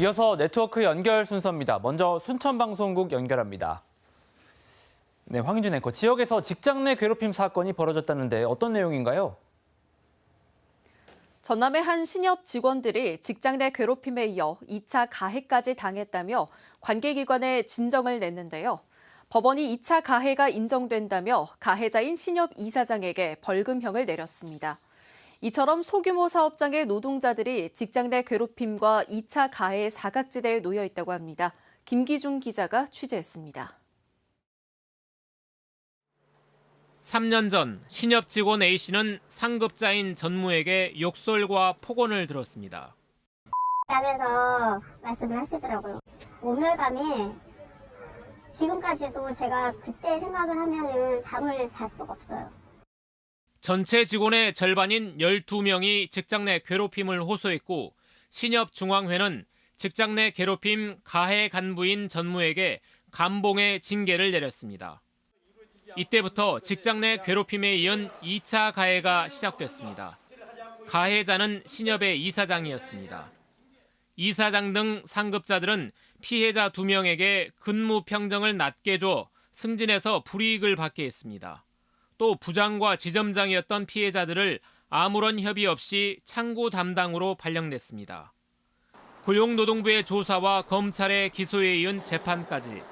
이어서 네트워크 연결 순서입니다. 먼저 순천방송국 연결합니다. 네, 황인준 앵커. 지역에서 직장 내 괴롭힘 사건이 벌어졌다는데 어떤 내용인가요? 전남의 한 신협 직원들이 직장 내 괴롭힘에 이어 2차 가해까지 당했다며 관계기관에 진정을 냈는데요. 법원이 2차 가해가 인정된다며 가해자인 신협 이사장에게 벌금형을 내렸습니다. 이처럼 소규모 사업장의 노동자들이 직장 내 괴롭힘과 2차 가해의 사각지대에 놓여 있다고 합니다. 김기중 기자가 취재했습니다. 3년 전 신협 직원 A씨는 상급자인 전무에게 욕설과 폭언을 들었습니다. 하면서 말씀을 하시더라고요. 모멸감이 지금까지도 제가 그때 생각을 하면은 잠을 잘 수가 없어요. 전체 직원의 절반인 12명이 직장 내 괴롭힘을 호소했고 신협중앙회는 직장 내 괴롭힘 가해 간부인 전무에게 감봉의 징계를 내렸습니다. 이때부터 직장 내 괴롭힘에 이은 2차 가해가 시작됐습니다. 가해자는 신협의 이사장이었습니다. 이사장 등 상급자들은 피해자 2명에게 근무 평정을 낮게 줘 승진해서 불이익을 받게 했습니다. 또 부장과 지점장이었던 피해자들을 아무런 협의 없이 창구 담당으로 발령냈습니다. 고용노동부의 조사와 검찰의 기소에 이은 재판까지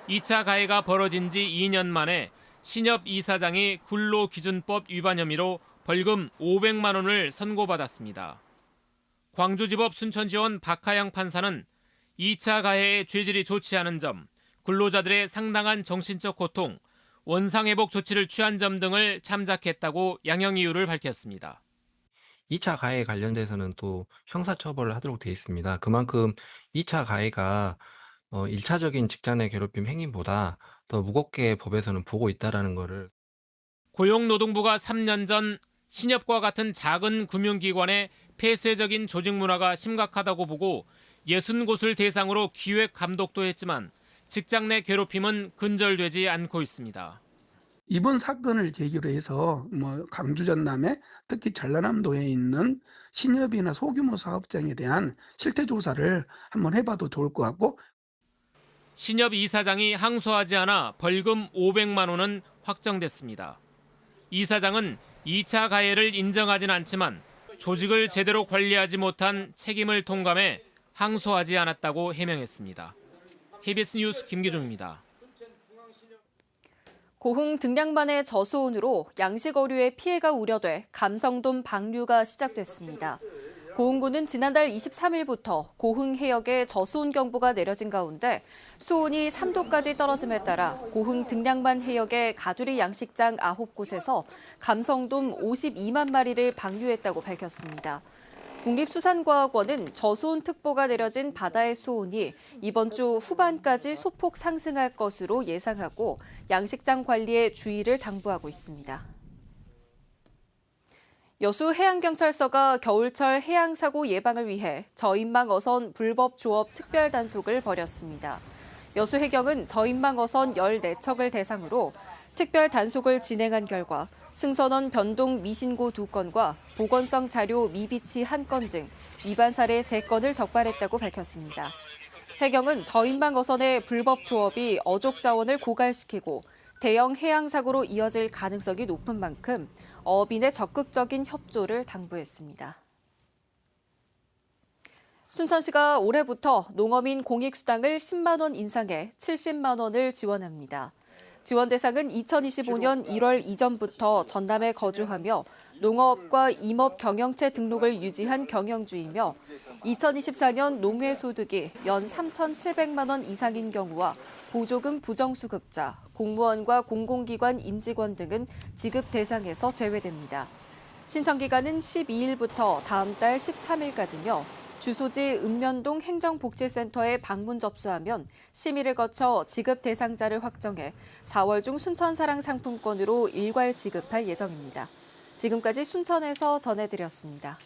2차 가해가 벌어진 지 2년 만에 신협 이사장이 근로기준법 위반 혐의로 벌금 500만 원을 선고받았습니다. 광주지법 순천지원 박하영 판사는 2차 가해의 죄질이 좋지 않은 점, 근로자들의 상당한 정신적 고통, 원상회복 조치를 취한 점 등을 참작했다고 양형 이유를 밝혔습니다. 2차 가해에 관련돼서는 또 형사처벌을 하도록 돼 있습니다. 그만큼 2차 가해가 1차적인 직장 내 괴롭힘 행위보다 더 무겁게 법에서는 보고 있다는 것을. 고용노동부가 3년 전 신협과 같은 작은 금융기관의 폐쇄적인 조직 문화가 심각하다고 보고 60곳을 대상으로 기획 감독도 했지만 직장 내 괴롭힘은 근절되지 않고 있습니다. 이번 사건을 계기로 해서 강주 전남에 특히 전라남도에 있는 신협이나 소규모 사업장에 대한 실태 조사를 한번 해봐도 좋을 것 같고, 신협 이사장이 항소하지 않아 벌금 500만 원은 확정됐습니다. 이사장은 2차 가해를 인정하진 않지만 조직을 제대로 관리하지 못한 책임을 통감해 항소하지 않았다고 해명했습니다. KBS 뉴스 김기중입니다. 고흥 등량반의 저수온으로 양식 어류의 피해가 우려돼 감성돔 방류가 시작됐습니다. 고흥군은 지난달 23일부터 고흥 해역에 저수온 경보가 내려진 가운데 수온이 3도까지 떨어짐에 따라 고흥 등량반 해역의 가두리 양식장 9곳에서 감성돔 52만 마리를 방류했다고 밝혔습니다. 국립수산과학원은 저수온 특보가 내려진 바다의 수온이 이번 주 후반까지 소폭 상승할 것으로 예상하고 양식장 관리에 주의를 당부하고 있습니다. 여수해양경찰서가 겨울철 해양사고 예방을 위해 저인망 어선 불법 조업 특별 단속을 벌였습니다. 여수해경은 저인망 어선 14척을 대상으로 특별 단속을 진행한 결과 승선원 변동 미신고 2건과 보건성 자료 미비치 1건 등 위반 사례 3건을 적발했다고 밝혔습니다. 해경은 저인망 어선의 불법 조업이 어족 자원을 고갈시키고 대형 해양 사고로 이어질 가능성이 높은 만큼 어업인의 적극적인 협조를 당부했습니다. 순천시가 올해부터 농어민 공익수당을 10만 원 인상해 70만 원을 지원합니다. 지원 대상은 2025년 1월 이전부터 전남에 거주하며 농어업과 임업 경영체 등록을 유지한 경영주이며 2024년 농해 소득이 연 3,700만 원 이상인 경우와 보조금 부정수급자, 공무원과 공공기관 임직원 등은 지급 대상에서 제외됩니다. 신청 기간은 12일부터 다음 달 13일까지며 주소지 읍면동 행정복지센터에 방문 접수하면 심의를 거쳐 지급 대상자를 확정해 4월 중 순천사랑 상품권으로 일괄 지급할 예정입니다. 지금까지 순천에서 전해드렸습니다.